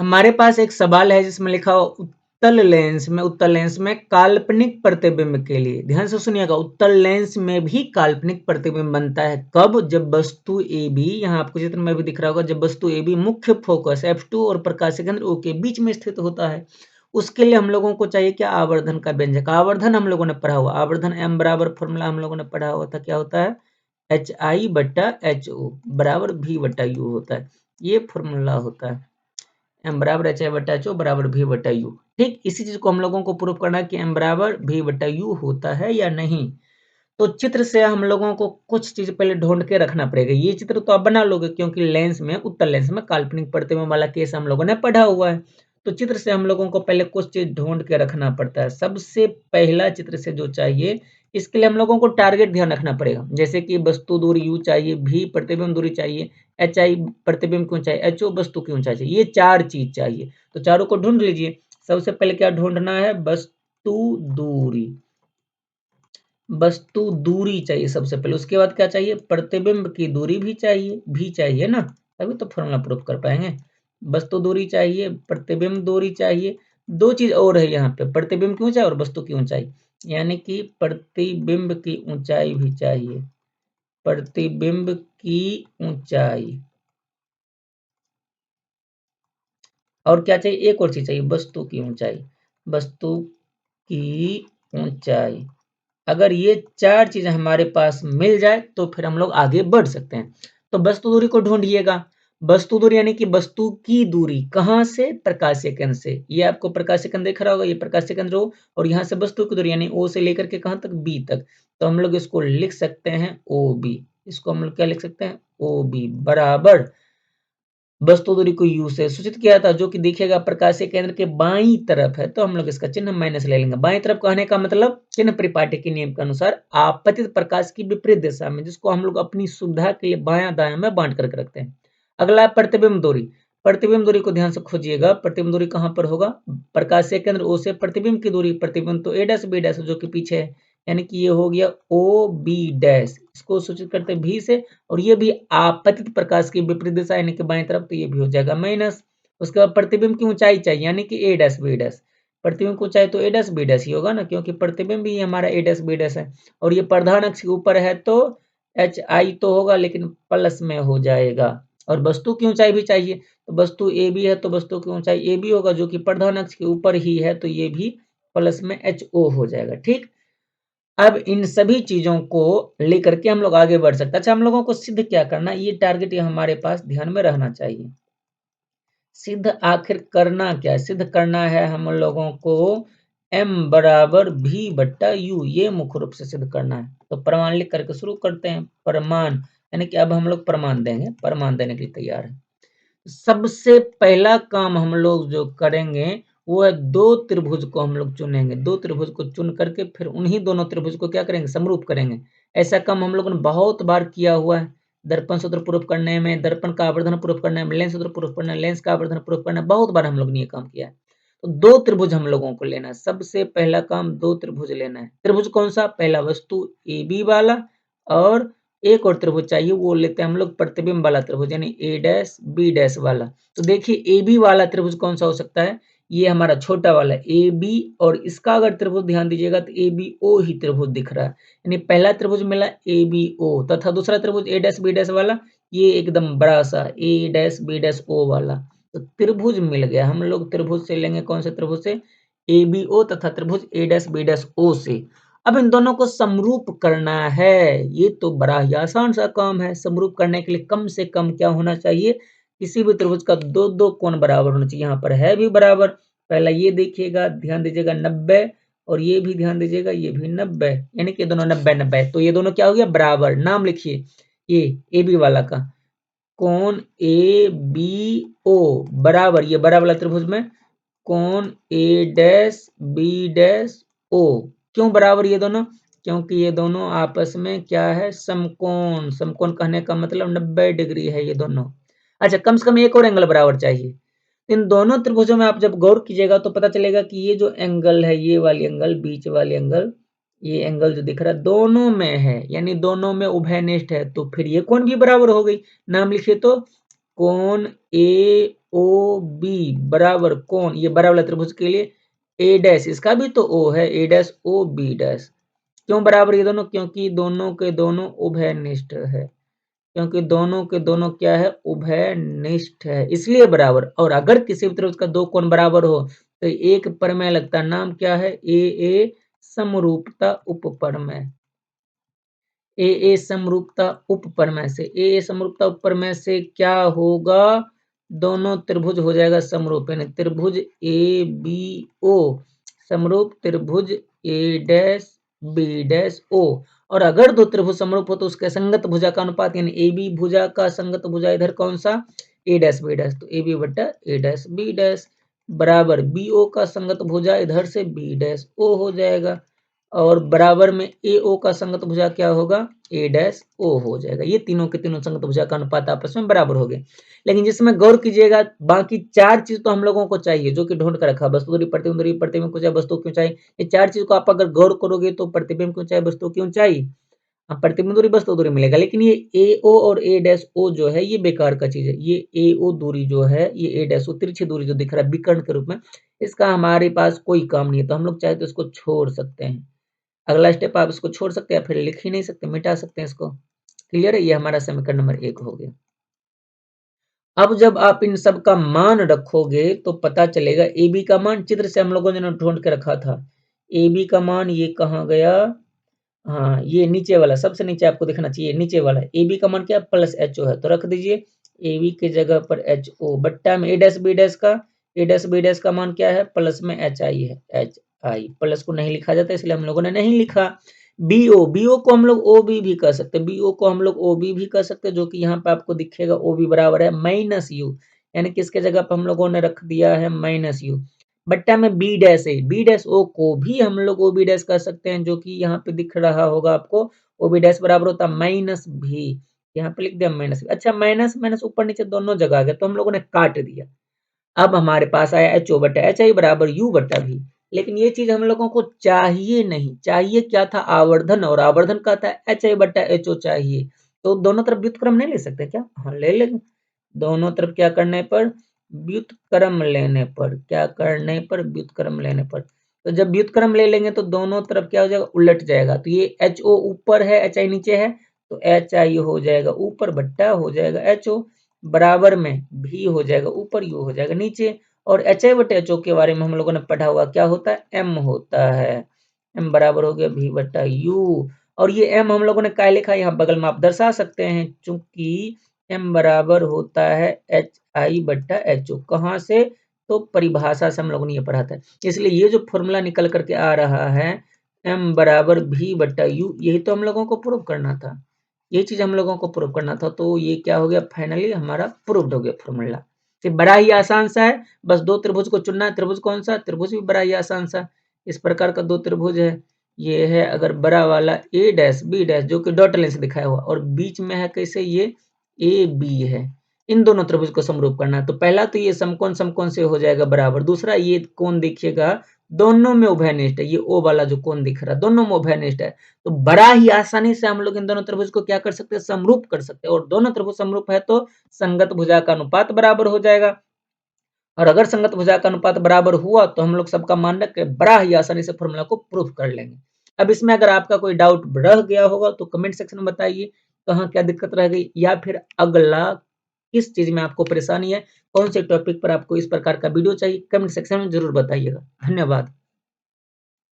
हमारे पास एक सवाल है जिसमें लिखा हो उत्तल लेंस में काल्पनिक प्रतिबिंब के लिए, ध्यान से सुनिएगा, उत्तल लेंस में भी काल्पनिक प्रतिबिंब बनता है कब? जब वस्तु ए बी, यहाँ आपको चित्र में भी दिख रहा होगा, जब वस्तु ए बी मुख्य फोकस F2 और प्रकाश केंद्र O के बीच में स्थित होता है। उसके लिए हम लोगों को चाहिए क्या? आवर्धन का व्यंजक। आवर्धन हम लोगों ने पढ़ा हुआ, आवर्धन m बराबर फॉर्मूला हम लोगों ने पढ़ा हुआ था, क्या होता है? HI बट्टा HO बराबर V बट्टा U होता है, ये फॉर्मूला होता है। m बराबर HI बट्टा HO बराबर V बट्टा U। ठीक, इसी चीज को हम लोगों को प्रूव करना है कि m बराबर V बट्टा U होता है या नहीं। तो चित्र से हम लोगों को कुछ चीज पहले ढूंढ के रखना पड़ेगा। ये चित्र तो आप बना लोगे क्योंकि लेंस में, उत्तल लेंस में काल्पनिक प्रतिबिंब वाला केस हम लोगों ने पढ़ा हुआ है। तो चित्र से हम लोगों को पहले कुछ चीज ढूंढ के रखना पड़ता है। सबसे पहला चित्र से जो चाहिए, इसके लिए हम लोगों को टारगेट ध्यान रखना पड़ेगा। जैसे कि वस्तु दूरी U चाहिए, V प्रतिबिंब दूरी चाहिए, HI प्रतिबिंब की ऊंचाई, HO वस्तु की ऊंचाई चाहिए। ये चार चीज चाहिए, तो चारों को ढूंढ लीजिए। सबसे पहले क्या ढूंढना है? वस्तु दूरी। वस्तु दूरी चाहिए सबसे पहले। उसके बाद क्या चाहिए? प्रतिबिंब की दूरी भी चाहिए, भी चाहिए ना, तभी तो फॉर्मूला प्रूफ कर पाएंगे। वस्तु दूरी चाहिए, प्रतिबिंब दूरी चाहिए, दो चीज और है यहाँ पे, प्रतिबिंब की ऊंचाई और वस्तु की ऊंचाई, यानी कि प्रतिबिंब की ऊंचाई भी चाहिए, प्रतिबिंब की ऊंचाई। और क्या चाहिए? एक और चीज चाहिए, वस्तु की ऊंचाई, वस्तु की ऊंचाई। अगर ये चार चीजें हमारे पास मिल जाए तो फिर हम लोग आगे बढ़ सकते हैं। तो वस्तु दूरी को ढूंढिएगा। वस्तु दूरी यानी कि वस्तु की दूरी, कहां से? प्रकाशीय केंद्र से। ये आपको प्रकाशीय केंद्र दिख रहा होगा, ये प्रकाशीय केंद्र O, और यहाँ से वस्तु की दूरी यानी O से लेकर के कहां तक? B तक। तो हम लोग इसको लिख सकते हैं OB। इसको हम लोग क्या लिख सकते हैं? OB बराबर वस्तु दूरी को U से सूचित किया था, जो कि देखिएगा प्रकाशीय केंद्र के बाईं तरफ है। तो हम लोग इसका चिन्ह माइनस ले लेंगे। बाईं तरफ कहने का मतलब चिन्ह परिपाटी के नियम के अनुसार आपतित प्रकाश की विपरीत दिशा में, जिसको हम लोग अपनी सुविधा के लिए बायां दायां में बांट करके रखते हैं। अगला है प्रतिबिंब दूरी। प्रतिबिंब दूरी को ध्यान से खोजिएगा। प्रतिबिंब दूरी कहां पर होगा? प्रकाशीय केंद्र O से प्रतिबिंब की दूरी, प्रतिबिंब तो A डैश B डैश जो कि पीछे है, यानी कि ये हो गया OB डैश, इसको सूचित करते हैं V से, और ये भी आपतित प्रकाश की विपरीत दिशा यानी कि बाएं तरफ, तो ये भी हो जाएगा माइनस। उसके बाद प्रतिबिंब की ऊंचाई चाहिए, यानी कि A डैश B डैश। प्रतिबिंब की ऊंचाई तो A डैश B डैश ही होगा ना, क्योंकि प्रतिबिंब भी हमारा A डैश B डैश है, और ये प्रधान अक्ष के ऊपर है तो HI तो होगा लेकिन प्लस में हो जाएगा। और वस्तु की ऊंचाई भी चाहिए, तो वस्तु AB है तो वस्तु की ऊंचाई AB होगा, जो कि प्रधान अक्ष के ऊपर ही है, तो ये भी प्लस में HO हो जाएगा। ठीक, अब इन सभी चीजों को लेकर के हम लोग आगे बढ़ सकते हैं। अच्छा, हम लोगों को सिद्ध क्या करना, ये टारगेट ये हमारे पास ध्यान में रहना चाहिए। सिद्ध आखिर करना क्या है? सिद्ध करना है हम लोगों को m बराबर v बट्टा u, ये मुख्य रूप से सिद्ध करना है। तो प्रमाण लिख करके शुरू करते हैं। प्रमाण यानी कि अब हम लोग प्रमाण देंगे, प्रमाण देने के लिए तैयार है। सबसे पहला काम हम लोग जो करेंगे वो है दो त्रिभुज को हम लोग चुनेंगे। दो त्रिभुज को चुन करके फिर उन्हीं दोनों त्रिभुज को क्या करेंगे? समरूप करेंगे। ऐसा काम हम लोगों ने बहुत बार किया हुआ है। दर्पण सूत्र प्रूफ करने में, दर्पण का आवर्धन प्रूफ करने में, लेंस सूत्र प्रूफ करने में, लेंस का आवर्धन प्रूफ करने में, बहुत बार हम लोग ने ये काम किया है। तो दो त्रिभुज हम लोगों को लेना है। सबसे पहला काम दो त्रिभुज लेना है। त्रिभुज कौन सा? पहला वस्तु AB वाला, और एक और त्रिभुज चाहिए, वो लेते हैं हम लोग प्रतिबिंब वाला त्रिभुज, यानी A डैश B डैश वाला। तो देखिए AB वाला त्रिभुज कौन सा हो सकता है? ये हमारा छोटा वाला AB, और इसका अगर त्रिभुज ध्यान दीजिएगा तो ABO ही त्रिभुज दिख रहा है। यानी पहला त्रिभुज मिला ABO, तथा दूसरा त्रिभुज A डैश B डैश वाला, ये एकदम बड़ा सा A dash B dash O वाला। तो त्रिभुज मिल गया। हम लोग त्रिभुज से लेंगे, कौन से त्रिभुज से? ABO तथा त्रिभुज A dash B dash O से। अब इन दोनों को समरूप करना है। ये तो बड़ा ही आसान सा काम है। समरूप करने के लिए कम से कम क्या होना चाहिए? किसी भी त्रिभुज का दो दो कोण बराबर होना चाहिए। यहाँ पर है भी बराबर। पहला ये देखिएगा, ध्यान दीजिएगा 90, और ये भी ध्यान दीजिएगा, ये भी 90, यानी कि दोनों 90 90। तो ये दोनों क्या हो गया? बराबर। नाम लिखिए ये ए बी वाला का, कोण ए बी ओ बराबर, ये बड़ा वाला त्रिभुज में कोण ए डैश बी डैश ओ। क्यों बराबर ये दोनों? क्योंकि ये दोनों आपस में क्या है? समकोण। समकोण कहने का मतलब 90 डिग्री है ये दोनों। अच्छा, कम से कम एक और एंगल बराबर चाहिए। इन दोनों त्रिभुजों में आप जब गौर कीजिएगा तो पता चलेगा कि ये जो एंगल है, ये वाली एंगल, बीच वाली एंगल, ये एंगल जो दिख रहा है दोनों में है, यानी दोनों में उभयनिष्ठ है। तो फिर ये कोण भी बराबर हो गई। नाम लिखिए तो कोण ए ओ बी बराबर कोण, ये बराबर वाला त्रिभुज के लिए ए डैश, इसका भी तो ओ है, ए डैश ओ बी डैश। क्यों बराबर ये दोनों? क्योंकि दोनों के दोनों उभयनिष्ठ है, क्योंकि दोनों के दोनों क्या है? उभयनिष्ठ है, इसलिए बराबर। और अगर किसी भी त्रिभुज का दो कोण बराबर हो तो एक प्रमेय लगता है, नाम क्या है? ए समरूपता उपप्रमेय। ए समरूपता उपप्रमेय से, ए समरूपता उपप्रमेय से क्या होगा? दोनों त्रिभुज हो जाएगा समरूप, यानी त्रिभुज ए बी ओ समरूप त्रिभुज ए डैश बी डैश ओ। और अगर दो त्रिभुज समरूप हो तो उसके संगत भुजा का अनुपात, यानी ए बी भुजा का संगत भुजा इधर कौन सा? ए डैश बी डैश, तो ए बी बट्टा ए डैश बी डैश बराबर बी ओ का संगत भुजा इधर से बी डैश ओ हो जाएगा, और बराबर में ए ओ का संगत भुजा क्या होगा? ए डैश ओ हो जाएगा। ये तीनों के तीनों संगत भुजा का अनुपात आपस में बराबर हो गए। लेकिन जिसमें गौर कीजिएगा, बाकी चार चीज तो हम लोगों को चाहिए, जो कि ढूंढ कर रखा, वस्तु दूरी, प्रतिबिंब दूरी, प्रतिबिंब ऊंचाई, वस्तु की ऊंचाई। ये चार चीज को आप अगर गौर करोगे तो प्रतिबिंब की ऊंचाई, वस्तु की ऊंचाई, प्रतिबिंब दूरी, वस्तु दूरी मिलेगा। लेकिन ये ए ओ और ए डैश ओ जो है ये बेकार का चीज है। ये ए ओ दूरी जो है, ये ए डैश ओ तिरछी दूरी जो दिख रहा है विकर्ण के रूप में, इसका हमारे पास कोई काम नहीं है, तो हम लोग चाहे तो इसको छोड़ सकते हैं। अगला स्टेप आप इसको छोड़ सकते हैं या फिर लिख ही नहीं सकते, मिटा सकते हैं इसको। क्लियर है? ये हमारा समीकरण नंबर 1 हो गया। अब जब आप इन सब का मान रखोगे तो पता चलेगा ए बी का मान, चित्र से हम लोगों ने ढूंढ के रखा था। ए बी का मान ये कहाँ गया? हाँ, ये नीचे वाला, सबसे नीचे आपको दिखना चाहिए, नीचे वाला। ए बी का मान क्या? प्लस एच ओ है, तो रख दीजिए ए बी की जगह पर एच ओ बट्टा में ए डैश बी डैश का, ए डैश बी डैश का मान क्या है? प्लस में एच आई है, एच आई। प्लस को नहीं लिखा जाता इसलिए हम लोगों ने नहीं लिखा। बी ओ, बी ओ को हम लोग ओ बी भी कह सकते हैं, बी ओ को हम लोग ओ बी भी कह सकते हैं, जो कि यहाँ पे आपको दिखेगा ओ बी बराबर है माइनस यू, यानी किसके जगह पर हम लोगों ने रख दिया है? माइनस यू बट्टा में बी डैश ए, बी डैश ओ को भी हम लोग ओ बी डैश कह सकते हैं, जो कि यहाँ पे दिख रहा होगा आपको, ओ बी डैश बराबर होता है माइनस भी, यहाँ पे लिख दिया माइनस भी। अच्छा, माइनस माइनस ऊपर नीचे दोनों जगह आ गया, तो हम लोगों ने काट दिया। अब हमारे पास आया एच ओ बट्टा एच आई बराबर यू बट्टा भी। लेकिन ये चीज हम लोगों को चाहिए नहीं, चाहिए क्या था? आवर्धन, और आवर्धन का था एच आई बट्टा एच ओ चाहिए। तो दोनों तरफ व्युत्क्रम नहीं ले सकते क्या? हाँ, ले लेंगे। दोनों तरफ क्या करने पर? व्युत्क्रम लेने पर। क्या करने पर? व्युत्क्रम लेने पर। तो जब व्युत्क्रम ले लेंगे तो दोनों तरफ क्या हो जाएगा? उलट जाएगा। तो ये एच ओ ऊपर है, एच आई नीचे है, तो एच आई हो जाएगा ऊपर बट्टा हो जाएगा एच ओ, बराबर में भी हो जाएगा ऊपर, यू हो जाएगा नीचे। और एच आई बटे एच ओ के बारे में हम लोगों ने पढ़ा हुआ, क्या होता है? एम होता है। एम बराबर हो गया भी बटा यू। और ये एम हम लोगों ने क्या लिखा? यहाँ बगल में आप दर्शा सकते हैं, चूंकि एम बराबर होता है एच आई बट्टा एच ओ। कहाँ से? तो परिभाषा से हम लोगों ने ये पढ़ा था। इसलिए ये जो फॉर्मूला निकल करके आ रहा है एम बराबर भी बट्टा यू, यही तो हम लोगों को प्रूव करना था। ये चीज हम लोगों को प्रूव करना था, तो ये क्या हो गया? फाइनली हमारा प्रूव्ड हो गया फॉर्मूला। ये बड़ा ही आसान सा है, बस दो त्रिभुज को चुनना है। त्रिभुज कौन सा? त्रिभुज भी बड़ा ही आसान सा, इस प्रकार का दो त्रिभुज है। ये है अगर बड़ा वाला ए डैश बी डैश, जो कि डॉट लाइन से दिखाया हुआ, और बीच में है कैसे? ये ए बी है। इन दोनों त्रिभुज को समरूप करना है। तो पहला तो ये समकोण समकोण से हो जाएगा बराबर। दूसरा, ये कोण देखिएगा दोनों में उभयनिष्ठ है, ये ओ वाला जो कोण दिख रहा है दोनों में उभयनिष्ठ है। तो बड़ा ही आसानी से हम लोग इन दोनों त्रिभुज को क्या कर सकते हैं? समरूप कर सकते हैं। और दोनों त्रिभुज समरूप है तो संगत भुजा का अनुपात बराबर हो जाएगा। और अगर संगत भुजा का अनुपात बराबर हुआ तो हम लोग सबका मान रख के बड़ा ही आसानी से फॉर्मूला को प्रूफ कर लेंगे। अब इसमें अगर आपका कोई डाउट रह गया होगा तो कमेंट सेक्शन में बताइए, कहाँ क्या दिक्कत रह गई, या फिर अगला किस चीज में आपको परेशानी है, कौन से टॉपिक पर आपको इस प्रकार का वीडियो चाहिए, कमेंट सेक्शन में जरूर बताइएगा। धन्यवाद।